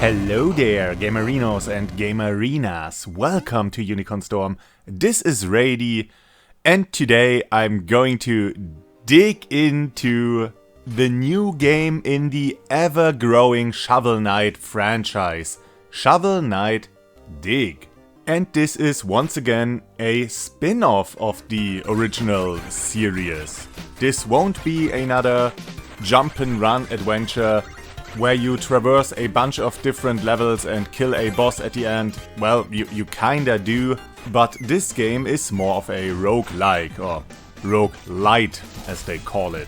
Hello there, Gamerinos and Gamerinas. Welcome to UnicornStorm. This is Rady, and today I'm going to dig into the new game in the ever-growing Shovel Knight franchise, Shovel Knight Dig. And this is once again a spin-off of the original series. This won't be another jump and run adventure where you traverse a bunch of different levels and kill a boss at the end. Well, you kinda do, but this game is more of a roguelike, or roguelite as they call it.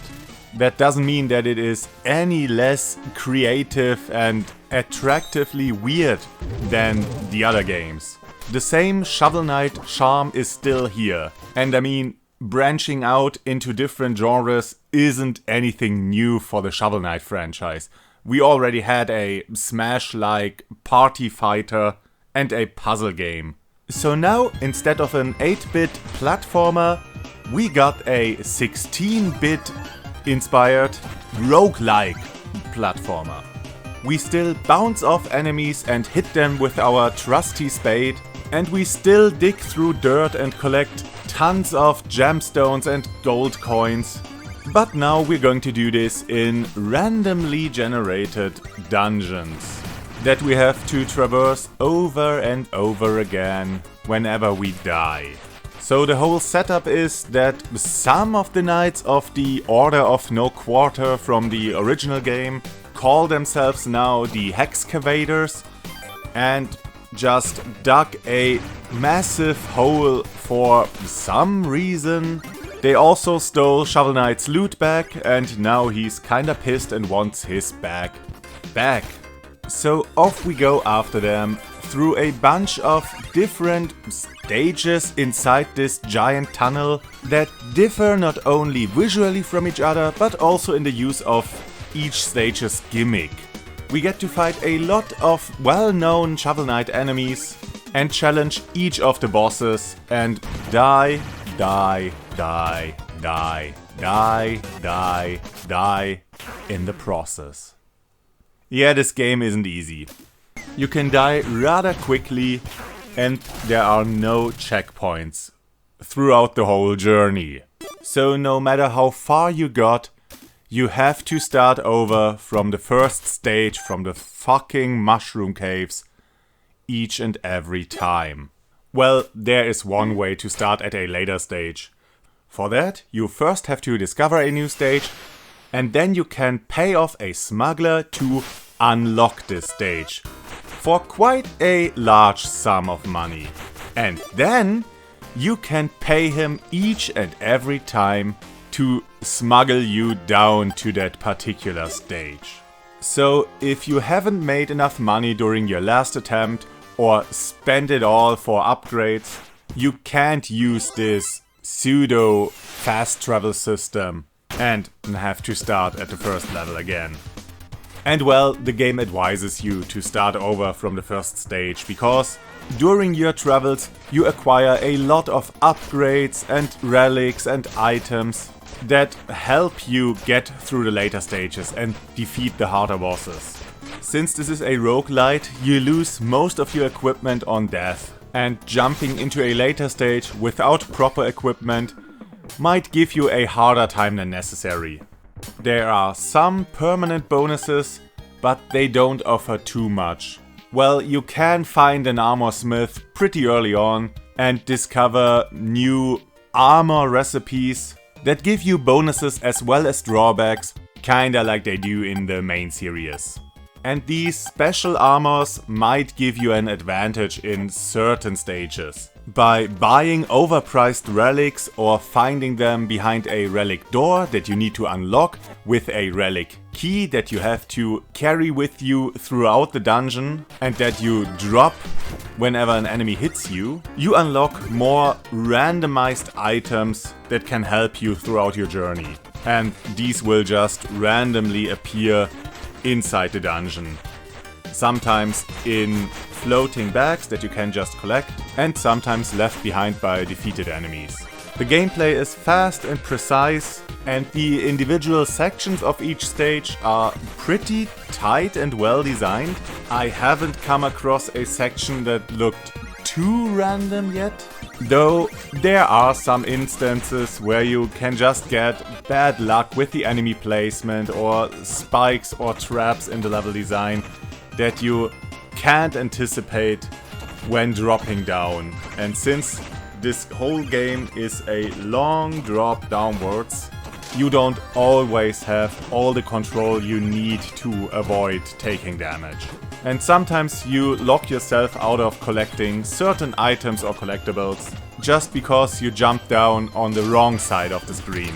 That doesn't mean that it is any less creative and attractively weird than the other games. The same Shovel Knight charm is still here, and I mean, branching out into different genres isn't anything new for the Shovel Knight franchise. We already had a Smash-like party fighter and a puzzle game. So now, instead of an 8-bit platformer, we got a 16-bit inspired roguelike platformer. We still bounce off enemies and hit them with our trusty spade, and we still dig through dirt and collect tons of gemstones and gold coins. But now we're going to do this in randomly generated dungeons that we have to traverse over and over again whenever we die. So the whole setup is that some of the knights of the Order of No Quarter from the original game call themselves now the Hexcavators and just dug a massive hole for some reason. They also stole Shovel Knight's loot back, and now he's kinda pissed and wants his bag back. So off we go after them through a bunch of different stages inside this giant tunnel that differ not only visually from each other, but also in the use of each stage's gimmick. We get to fight a lot of well-known Shovel Knight enemies and challenge each of the bosses and die in the process. Yeah, this game isn't easy. You can die rather quickly and there are no checkpoints throughout the whole journey. So no matter how far you got, you have to start over from the first stage, from the fucking mushroom caves, each and every time. Well, there is one way to start at a later stage. For that, you first have to discover a new stage, and then you can pay off a smuggler to unlock this stage for quite a large sum of money. And then you can pay him each and every time to smuggle you down to that particular stage. So if you haven't made enough money during your last attempt or spend it all for upgrades, you can't use this pseudo fast travel system and have to start at the first level again. And well, the game advises you to start over from the first stage, because during your travels you acquire a lot of upgrades and relics and items that help you get through the later stages and defeat the harder bosses. Since this is a roguelite, you lose most of your equipment on death, and jumping into a later stage without proper equipment might give you a harder time than necessary. There are some permanent bonuses, but they don't offer too much. Well, you can find an armor smith pretty early on and discover new armor recipes that give you bonuses as well as drawbacks, kinda like they do in the main series. And these special armors might give you an advantage in certain stages. By buying overpriced relics or finding them behind a relic door that you need to unlock with a relic key that you have to carry with you throughout the dungeon and that you drop whenever an enemy hits you, you unlock more randomized items that can help you throughout your journey. And these will just randomly appear inside the dungeon. Sometimes in floating bags that you can just collect, and sometimes left behind by defeated enemies. The gameplay is fast and precise, and the individual sections of each stage are pretty tight and well designed. I haven't come across a section that looked too random yet. Though there are some instances where you can just get bad luck with the enemy placement or spikes or traps in the level design that you can't anticipate when dropping down. And since this whole game is a long drop downwards, you don't always have all the control you need to avoid taking damage. And sometimes you lock yourself out of collecting certain items or collectibles just because you jump down on the wrong side of the screen.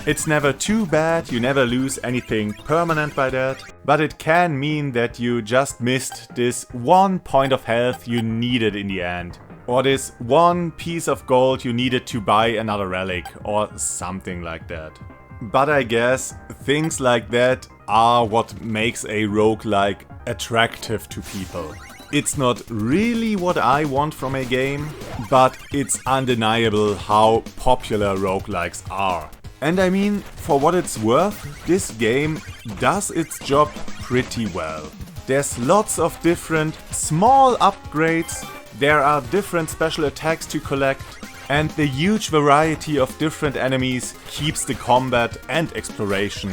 It's never too bad, you never lose anything permanent by that, but it can mean that you just missed this one point of health you needed in the end. Or this one piece of gold you needed to buy another relic, or something like that. But I guess things like that are what makes a roguelike attractive to people. It's not really what I want from a game, but it's undeniable how popular roguelikes are. And I mean, for what it's worth, this game does its job pretty well. There's lots of different small upgrades, there are different special attacks to collect, and the huge variety of different enemies keeps the combat and exploration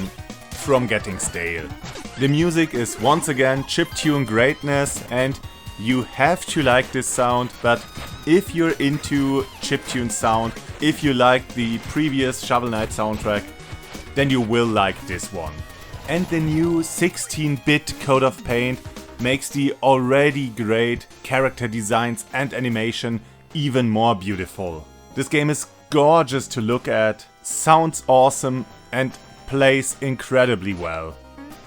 from getting stale. The music is once again chiptune greatness, and you have to like this sound, but if you're into chiptune sound, if you like the previous Shovel Knight soundtrack, then you will like this one. And the new 16-bit coat of paint makes the already great character designs and animation even more beautiful. This game is gorgeous to look at, sounds awesome, and plays incredibly well.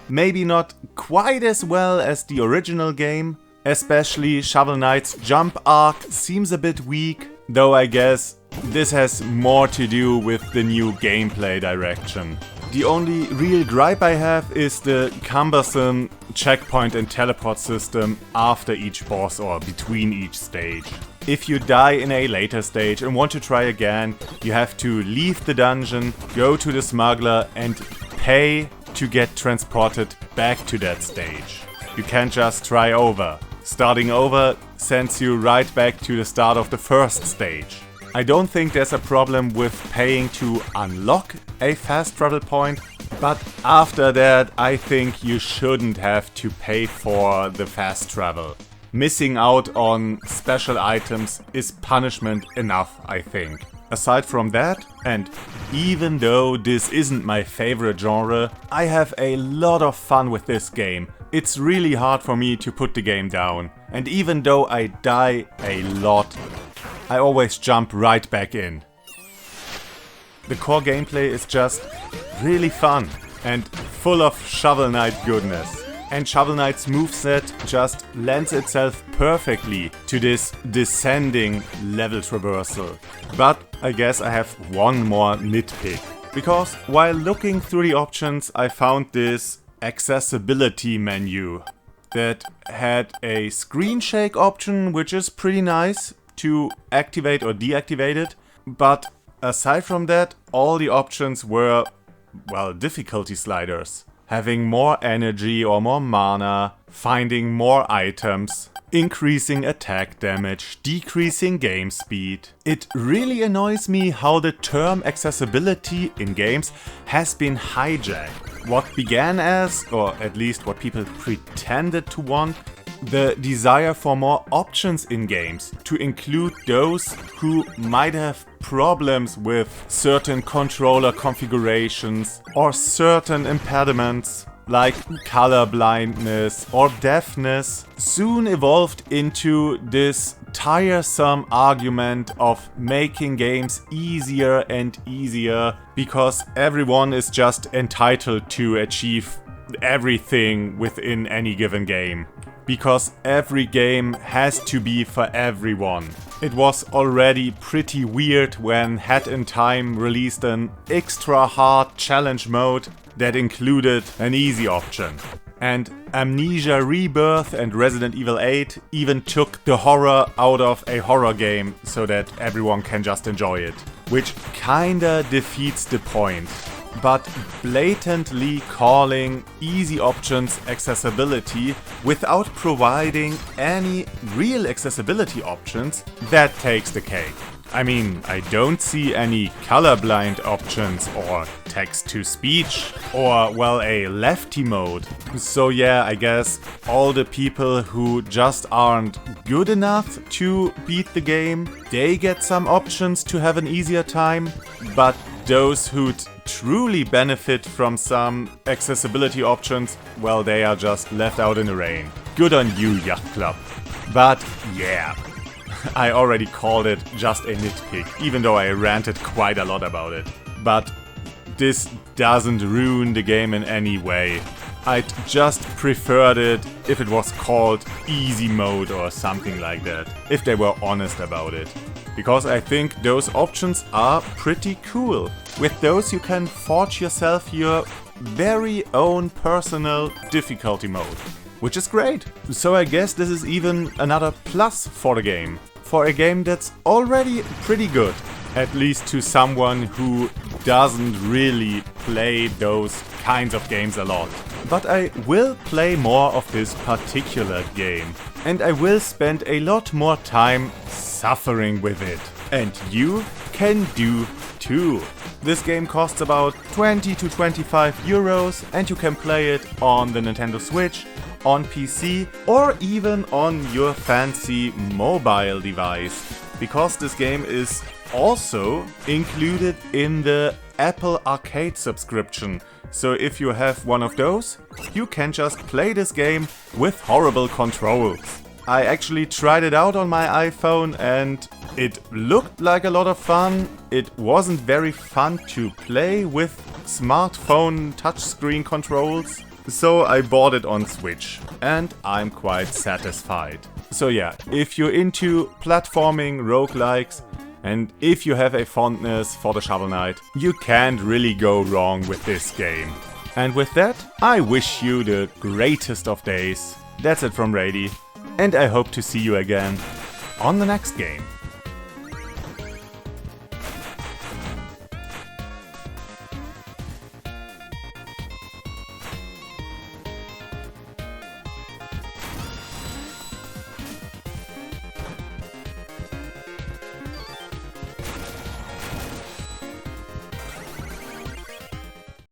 Maybe not quite as well as the original game, especially Shovel Knight's jump arc seems a bit weak, though I guess this has more to do with the new gameplay direction. The only real gripe I have is the cumbersome checkpoint and teleport system after each boss or between each stage. If you die in a later stage and want to try again, you have to leave the dungeon, go to the smuggler and pay to get transported back to that stage. You can't just try over. Starting over sends you right back to the start of the first stage. I don't think there's a problem with paying to unlock a fast travel point, but after that I think you shouldn't have to pay for the fast travel. Missing out on special items is punishment enough, I think. Aside from that, and even though this isn't my favorite genre, I have a lot of fun with this game. It's really hard for me to put the game down, and even though I die a lot, I always jump right back in. The core gameplay is just really fun and full of Shovel Knight goodness. And Shovel Knight's moveset just lends itself perfectly to this descending level traversal. But I guess I have one more nitpick. Because while looking through the options, I found this accessibility menu that had a screen shake option, which is pretty nice to activate or deactivate it. But aside from that, all the options were, well, difficulty sliders. Having more energy or more mana, finding more items, increasing attack damage, decreasing game speed. It really annoys me how the term accessibility in games has been hijacked. What began as, or at least what people pretended to want, the desire for more options in games, to include those who might have problems with certain controller configurations or certain impediments like color blindness or deafness, soon evolved into this tiresome argument of making games easier and easier because everyone is just entitled to achieve everything within any given game. Because every game has to be for everyone. It was already pretty weird when Hat in Time released an extra hard challenge mode that included an easy option. And Amnesia Rebirth and Resident Evil 8 even took the horror out of a horror game so that everyone can just enjoy it. Which kinda defeats the point. but blatantly calling easy options accessibility without providing any real accessibility options, that takes the cake. I mean, I don't see any colorblind options or text-to-speech or, well, a lefty mode. So yeah, I guess all the people who just aren't good enough to beat the game, they get some options to have an easier time, but those who'd truly benefit from some accessibility options, well, they are just left out in the rain. Good on you, Yacht Club. But yeah, I already called it just a nitpick, even though I ranted quite a lot about it. But this doesn't ruin the game in any way. I'd just preferred it if it was called easy mode or something like that, if they were honest about it. Because I think those options are pretty cool. With those you can forge yourself your very own personal difficulty mode, which is great. So I guess this is even another plus for the game. For a game that's already pretty good, at least to someone who doesn't really play those kinds of games a lot. But I will play more of this particular game, and I will spend a lot more time suffering with it. And you can do too. This game costs about 20 to 25 euros, and you can play it on the Nintendo Switch, on PC, or even on your fancy mobile device, because this game is also included in the Apple Arcade subscription. So if you have one of those, you can just play this game with horrible controls. I actually tried it out on my iPhone and it looked like a lot of fun. It wasn't very fun to play with smartphone touchscreen controls. So I bought it on Switch, and I'm quite satisfied. So yeah, if you're into platforming roguelikes, and if you have a fondness for the Shovel Knight, you can't really go wrong with this game. And with that, I wish you the greatest of days. That's it from Rady, and I hope to see you again on the next game.